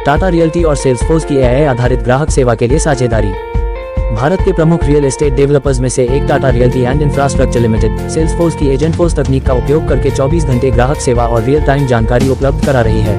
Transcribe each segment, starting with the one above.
Tata realty और Salesforce की AI आधारित ग्राहक सेवा के लिए साझेदारी। भारत के प्रमुख रियल एस्टेट डेवलपर्स में से एक Tata realty and infrastructure limited Salesforce की एजेंट फोर्स तकनीक का उपयोग करके 24 घंटे ग्राहक सेवा और रियल टाइम जानकारी उपलब्ध करा रही है।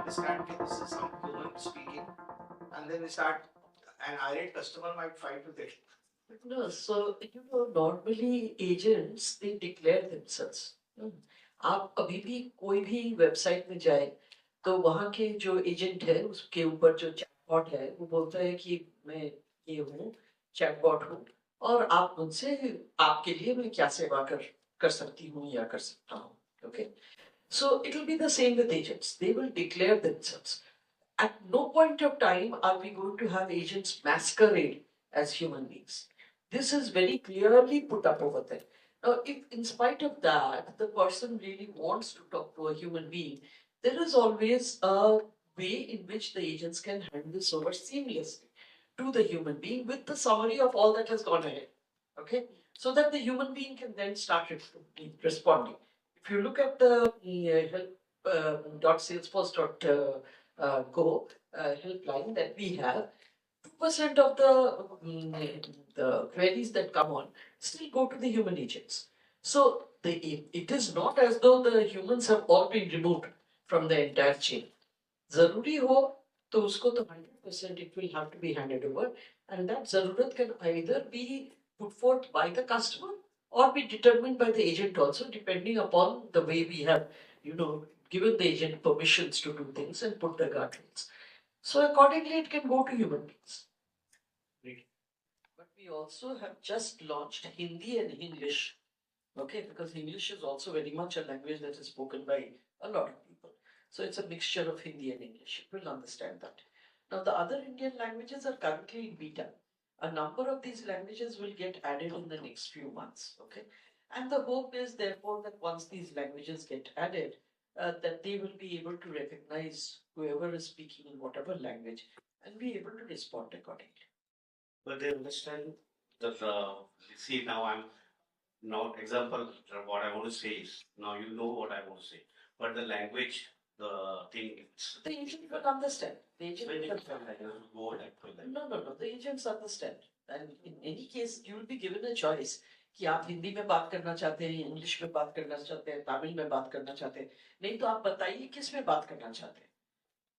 Understand that this is some human speaking, and then they start, an irate customer might fight with it. No, so normally agents they declare themselves. आप कभी भी कोई भी वेबसाइट में जाए तो वहाँ के जो एजेंट है उसके ऊपर जो चैटबॉट है वो बोलता है कि मैं ये हूँ, चैटबॉट हूँ और आप मुझसे आपके लिए मैं क्या सेवा कर सकती हूँ या कर सकता हूँ. Okay, so it will be the same with agents. They will declare themselves. At no point of time are we going to have agents masquerade as human beings. This is very clearly put up over there. Now, if in spite of that, the person really wants to talk to a human being, there is always a way in which the agents can hand this over seamlessly to the human being with the summary of all that has gone ahead. Okay, so that the human being can then start responding. If you look at the help.salesforce.go helpline that we have, 2% of the queries that come on still go to the human agents. So it is not as though the humans have all been removed from the entire chain. Zaruri ho to usko to 100% it will have to be handed over, and that zarurat can either be put forth by the customer or be determined by the agent also, depending upon the way we have, given the agent permissions to do things and put the guardrails. So accordingly, it can go to human beings. Great. But we also have just launched Hindi and English, okay, because English is also very much a language that is spoken by a lot of people. So it's a mixture of Hindi and English. You will understand that. Now the other Indian languages are currently in beta. A number of these languages will get added in the next few months, okay? And the hope is therefore that once these languages get added, that they will be able to recognize whoever is speaking in whatever language and be able to respond accordingly. But they understand that, see, now I'm not example, what I want to say is, now you know what I want to say, but the language, the thing, it's. The agent will understand. The agent will understand. No. The agents understand. And in any case, you will be given a choice कि आप हिंदी में बात करना चाहते हैं, English में बात करना चाहते हैं, तमिल में बात करना चाहते हैं. नहीं तो आप बताइए किस में बात करना चाहते हैं.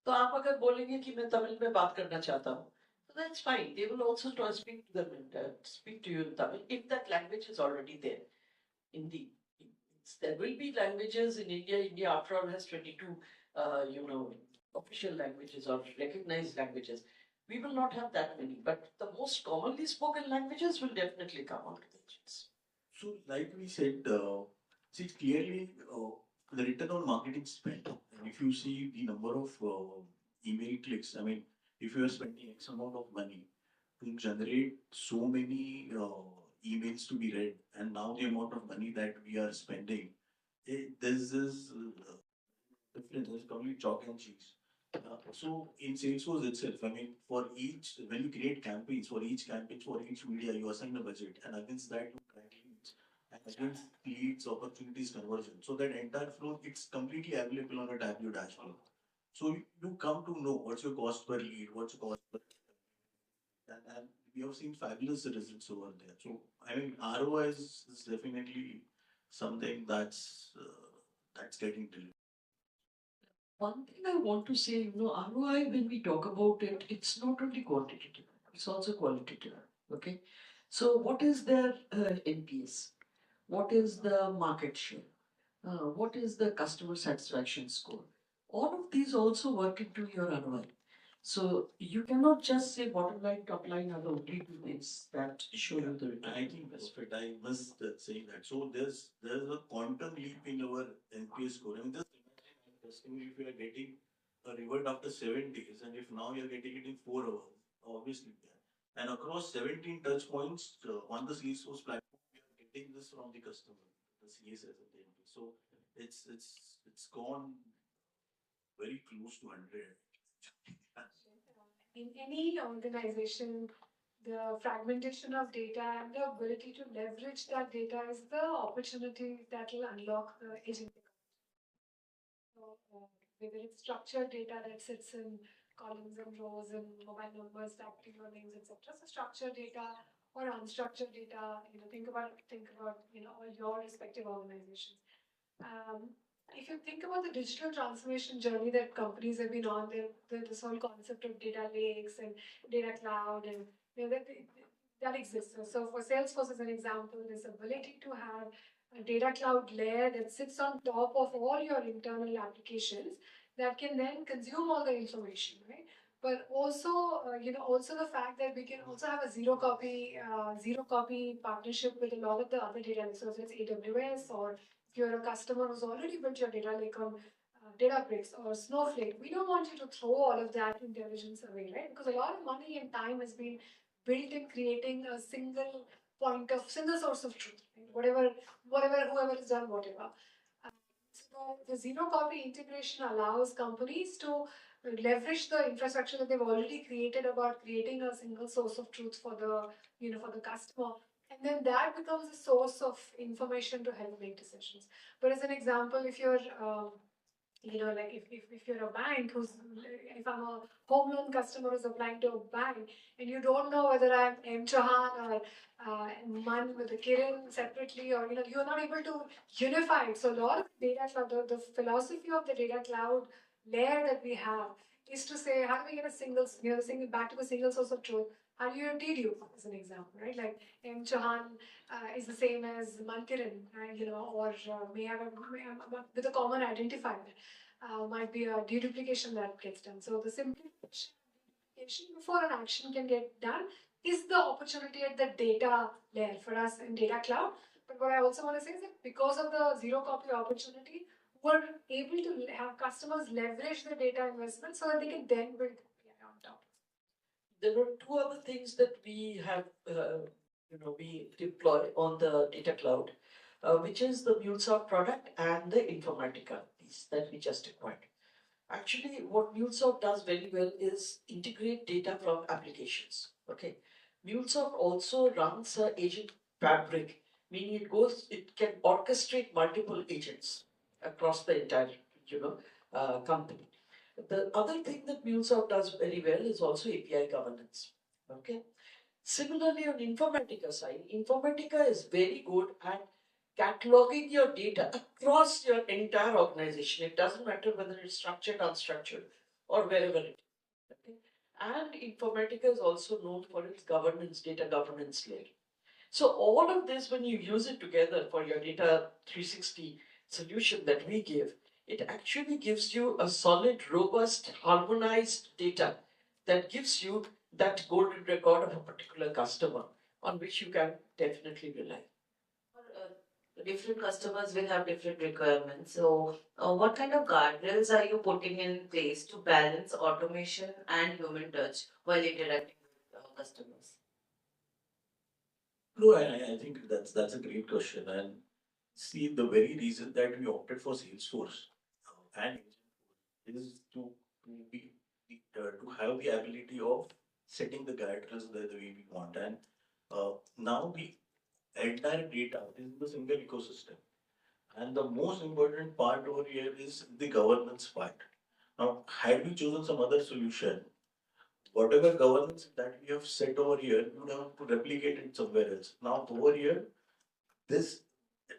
तो आप अगर बोलेंगे कि मैं तमिल में बात करना चाहता हूँ, so that's fine. They will also speak to them, speak to you in Tamil if that language is already there. Indeed, there will be languages in India. India, after all, has 22, official languages or recognized languages. We will not have that many, but the most commonly spoken languages will definitely come out of the agents. So, like we said, see clearly the return on marketing spend. And if you see the number of email clicks. I mean, if you are spending X amount of money to generate so many emails to be read, and now the amount of money that we are spending, this is difference. It's probably chalk and cheese. So in Salesforce itself, I mean, for each when you create campaigns for each campaign for each media, you assign a budget, and against that you track leads, and against leads, opportunities, conversion. So that entire flow, it's completely available on a Tableau dashboard. So you come to know what's your cost per lead, what's your cost per, and we have seen fabulous results over there. So I mean, ROI is definitely something that's getting delivered. One thing I want to say, ROI, when we talk about it, it's not only quantitative, it's also qualitative. Okay. So, what is their NPS? What is the market share? What is the customer satisfaction score? All of these also work into your ROI. So, you cannot just say bottom line, top line are the only two things that show you the return. I think that's right. I must say that. So there's a quantum leap in our NPS score. I mean, just imagine customer if you are getting a reward after 7 days, and if now you're getting it in 4 hours, obviously, yeah. And across 17 touch points on the Salesforce platform, we are getting this from the customer, the CSS and the NPS. So it's gone very close to 100. In any organization, the fragmentation of data and the ability to leverage that data is the opportunity that will unlock the agentic. So, whether it's structured data that sits in columns and rows and mobile numbers, factory earnings, etc. So structured data or unstructured data, think about all your respective organizations. Um, if you think about the digital transformation journey that companies have been on, this whole concept of data lakes and data cloud, and that exists. So for Salesforce, as an example, this ability to have a data cloud layer that sits on top of all your internal applications that can then consume all the information, right? But also, also the fact that we can also have a zero copy partnership with a lot of the other data. So if it's AWS, or if you're a customer who's already built your data lake on Databricks or Snowflake, we don't want you to throw all of that intelligence away, right? Because a lot of money and time has been built in creating a single source of truth, right? Whoever has done whatever. So the zero copy integration allows companies to leverage the infrastructure that they've already created about creating a single source of truth for the customer, and then that becomes a source of information to help make decisions. But as an example, if you're like if you're a bank if I'm a home loan customer who's applying to a bank, and you don't know whether I'm M. Chauhan or Man with the Kiran separately, or you're not able to unify it. So a lot of data cloud, the philosophy of the data cloud layer that we have is to say, how do we get a single back to the single source of truth? How do you DDU, as an example, right? Like M. Chauhan is the same as Mankiran, right? Or may have with a common identifier. Might be a deduplication that gets done. So the simplification before an action can get done is the opportunity at the data layer for us in data cloud. But what I also want to say is that because of the zero copy opportunity, we're able to have customers leverage the data investment so that they can then build AI on top. There are two other things that we have, we deploy on the data cloud, which is the MuleSoft product and the Informatica piece that we just acquired. Actually, what MuleSoft does very well is integrate data from applications. Okay, MuleSoft also runs an agent fabric, meaning it can orchestrate multiple agents across the entire, company. The other thing that MuleSoft does very well is also API governance. Okay. Similarly, on Informatica side, Informatica is very good at cataloging your data across your entire organization. It doesn't matter whether it's structured, unstructured, or wherever it is. Okay? And Informatica is also known for its data governance layer. So all of this, when you use it together for your data 360 solution that we give, it actually gives you a solid, robust, harmonized data that gives you that golden record of a particular customer on which you can definitely rely. different customers will have different requirements. So, what kind of guardrails are you putting in place to balance automation and human touch while interacting with customers? No, I think that's a great question. And see, the very reason that we opted for Salesforce and Agentforce is to have the ability of setting the guardrails the way we want. And now the entire data is in the single ecosystem. And the most important part over here is the governance part. Now, had we chosen some other solution, whatever governance that we have set over here, we would have to replicate it somewhere else. Now, over here, this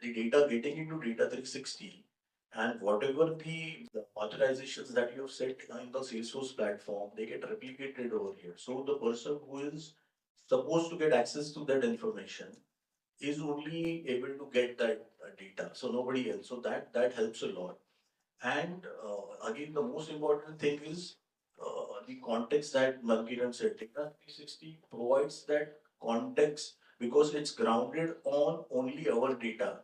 the data getting into data 360 and whatever the authorizations that you have set in the Salesforce platform, they get replicated over here. So the person who is supposed to get access to that information is only able to get that data. So nobody else. So that helps a lot. And again, the most important thing is the context that Mankiran said. Data 360 provides that context because it's grounded on only our data.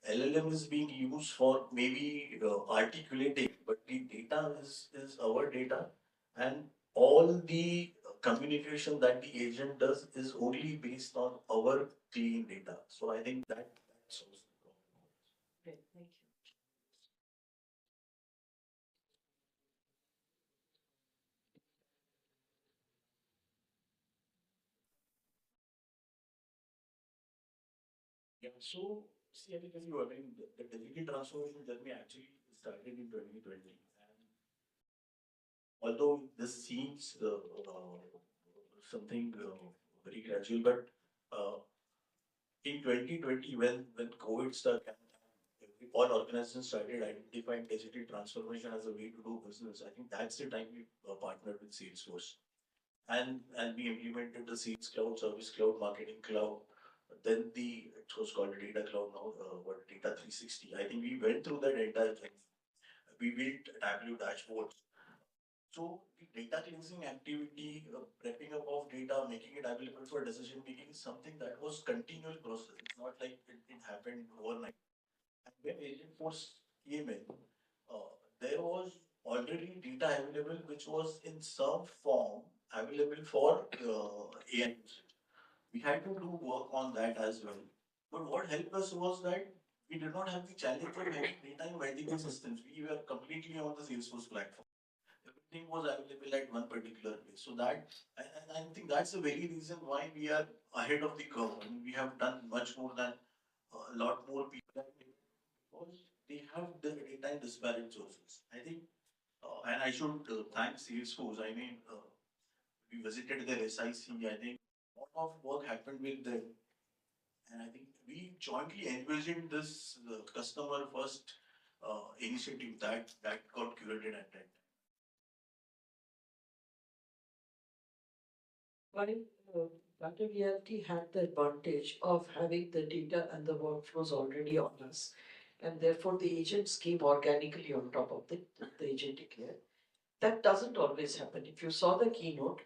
LLM is being used for maybe articulating, but the data is our data, and all the communication that the agent does is only based on our clean data. So I think that solves the problem. Great, thank you. Yeah, so see, I think as you I mean, the digital transformation journey actually started in 2020. And although this seems something very gradual, but uh, in 2020, when COVID struck and all organizations started identifying digital transformation as a way to do business, I think that's the time we partnered with Salesforce. And we implemented the Sales Cloud, Service Cloud, Marketing Cloud. Then it was called Data Cloud now, what Data 360. I think we went through that entire thing. We built Tableau dashboards. So the data cleansing activity, prepping up of data, making it available for decision making is something that was continual process. It's not like it happened overnight. And when Agentforce came in, there was already data available which was in some form available for AI usage. We had to do work on that as well. But what helped us was that we did not have the challenge of having data in multiple systems. We were completely on the Salesforce platform. Everything was available at one particular place. So I think that's the very reason why we are ahead of the curve. I mean, we have done much more than a lot more people because they have the data in disparate sources. I think, and I should thank Salesforce. I mean, we visited their SIC. I think a lot of work happened with them, and I think we jointly envisioned this customer first initiative that got curated at that time. While Data Reality had the advantage of having the data and the workflows already on us, and therefore the agents came organically on top of the agentic layer. That doesn't always happen. If you saw the keynote,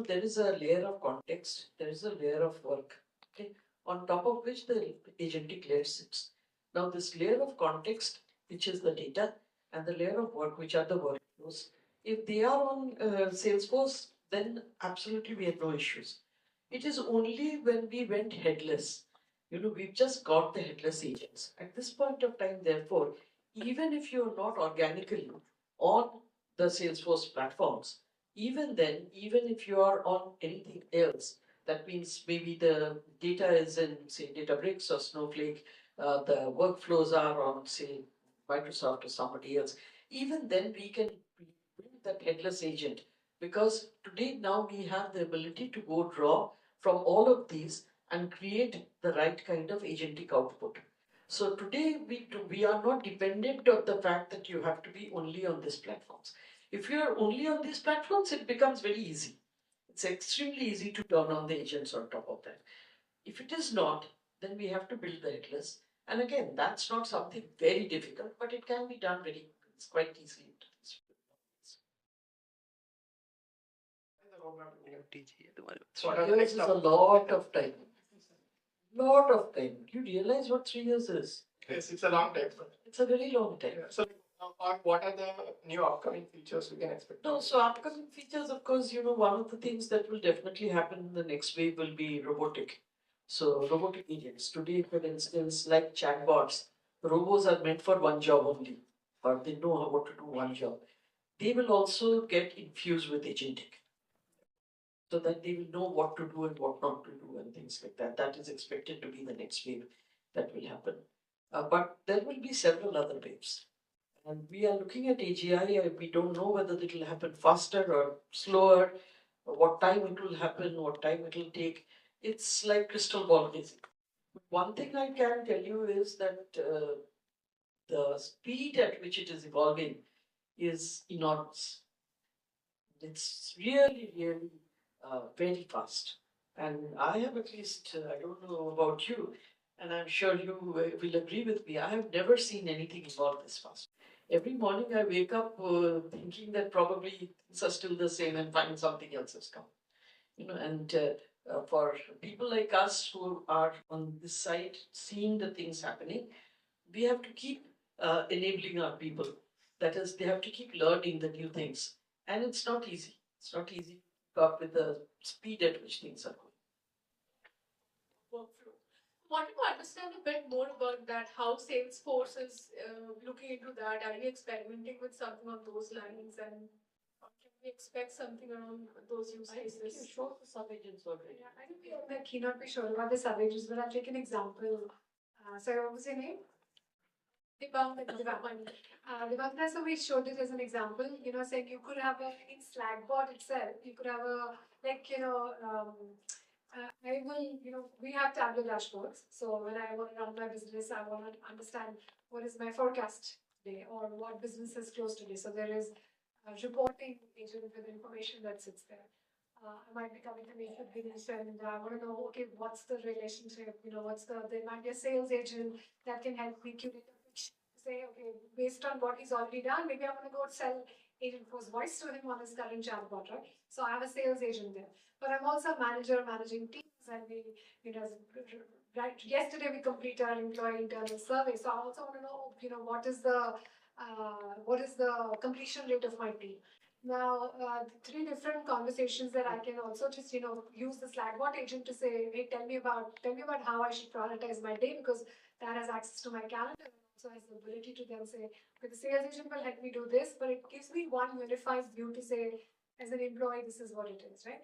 there is a layer of context, there is a layer of work, okay, on top of which the agentic layer sits. Now, this layer of context, which is the data, and the layer of work, which are the workflows, if they are on Salesforce, then absolutely we have no issues. It is only when we went headless, we've just got the headless agents. At this point of time, therefore, even if you're not organically on the Salesforce platforms, even then, even if you are on anything else, that means maybe the data is in, say, Databricks or Snowflake, the workflows are on, say, Microsoft or somebody else, even then we can build that headless agent because today now we have the ability to go draw from all of these and create the right kind of agentic output. So today we are not dependent on the fact that you have to be only on these platforms. If you are only on these platforms, it becomes very easy. It's extremely easy to turn on the agents on top of that. If it is not, then we have to build the headless. And again, that's not something very difficult, but it can be done it's quite easily. So yours is a lot of time. Lot of time. You realize what 3 years is? Yes, it's a long time. It's a very long time. So, what are the new upcoming features we can expect? No, so upcoming features, of course, one of the things that will definitely happen in the next wave will be robotic. So robotic agents. Today, for instance, like chatbots, robots are meant for one job only, or they know how to do one job. They will also get infused with agentic, so that they will know what to do and what not to do and things like that. That is expected to be the next wave that will happen. But there will be several other waves. And we are looking at AGI. We don't know whether it will happen faster or slower, or what time it will happen, what time it will take. It's like crystal ball gazing. One thing I can tell you is that the speed at which it is evolving is enormous. It's really, really very fast. And I have at least, I don't know about you, and I'm sure you will agree with me, I have never seen anything evolve this fast. Every morning I wake up thinking that probably things are still the same and find something else has come. And for people like us who are on this side, seeing the things happening, we have to keep enabling our people. That is, they have to keep learning the new things. And it's not easy. It's not easy to keep up with the speed at which things are going. Workflow. Wanted to understand a bit more about that, how Salesforce is looking into that. Are you experimenting with something on those lines, and can we expect something around those use cases? You showed the sub-agents already. Yeah, I think we may not be sure about the sub-agents, but I'll take an example. So what was your name? Devang, so we showed it as an example, saying you could have in Slack bot itself, you could have we have Tableau dashboards. So when I want to run my business, I want to understand what is my forecast today or what business is closed today. So there is a reporting agent with information that sits there. I might be coming to meet with business and I want to know, okay, what's the relationship? There might be a sales agent that can help me curate a pitch. Say, okay, based on what he's already done, maybe I want to go sell Agent Force voice to him on his current chatbot, right? So I have a sales agent there. But I'm also a manager managing teams, and right yesterday we completed our employee internal survey. So I also want to know, what is the completion rate of my team. Now, 3 different conversations that I can also just use the Slackbot agent to say, hey, tell me about how I should prioritize my day, because that has access to my calendar and also has the ability to then say, okay, the sales agent will help me do this, but it gives me one unified view to say, as an employee, this is what it is, right?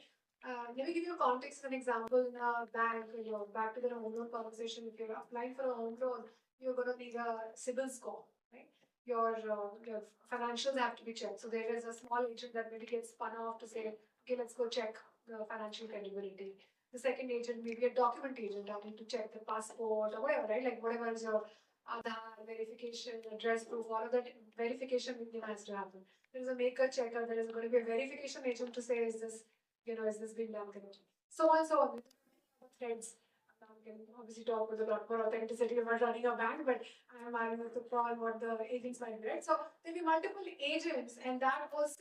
Let me give you a context, an example in a bank, back to the home loan conversation. If you're applying for a home loan, you're going to need a CIBIL score, right? Your financials have to be checked. So there is a small agent that maybe gets spun off to say, okay, let's go check the financial credibility. The second agent may be a document agent. I need to check the passport or whatever, right? Like whatever is your Aadhaar verification, address proof, all of that verification has to happen. There is a maker checker. There is going to be a verification agent to say, is this being done correctly? So on, so on. Threads. We can obviously talk with a lot more authenticity about running a bank, but I'm arguing with the call what the agents might be, right? So there'll be multiple agents, and that was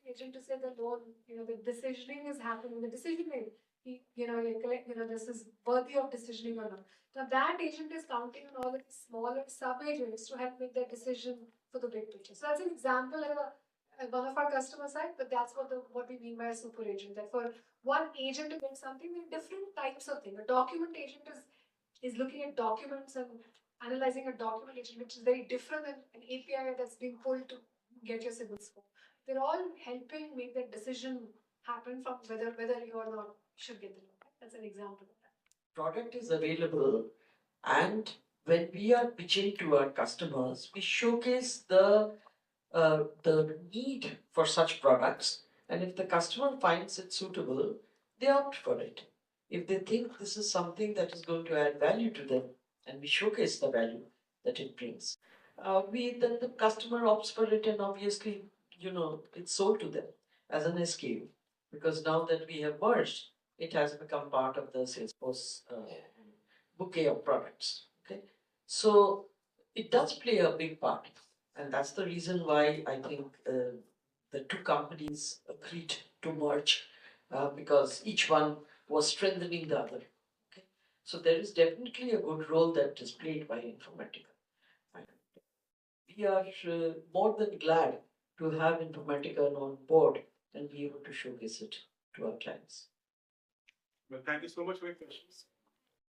agent to say the loan, the decisioning is happening, the decision made. This is worthy of decisioning or not. Now that agent is counting on all of the smaller sub-agents to help make that decision for the big picture. So that's an example of one of our customer side, but that's what we mean by a super agent. That for one agent to get something, there are different types of things. A document agent is looking at documents and analyzing a document agent, which is very different than an API that's being pulled to get your CIBIL score. They're all helping make that decision happen from whether you or not should get the loan. That's an example of that. Product is available, and when we are pitching to our customers, we showcase the need for such products, and if the customer finds it suitable, they opt for it. If they think this is something that is going to add value to them, and we showcase the value that it brings, then the customer opts for it, and obviously, it's sold to them as an SKU, because now that we have merged, it has become part of the Salesforce bouquet of products. Okay, so it does play a big part. And that's the reason why I think the two companies agreed to merge, because each one was strengthening the other. Okay? So there is definitely a good role that is played by Informatica. And we are more than glad to have Informatica on board and be able to showcase it to our clients. Well, thank you so much for your questions.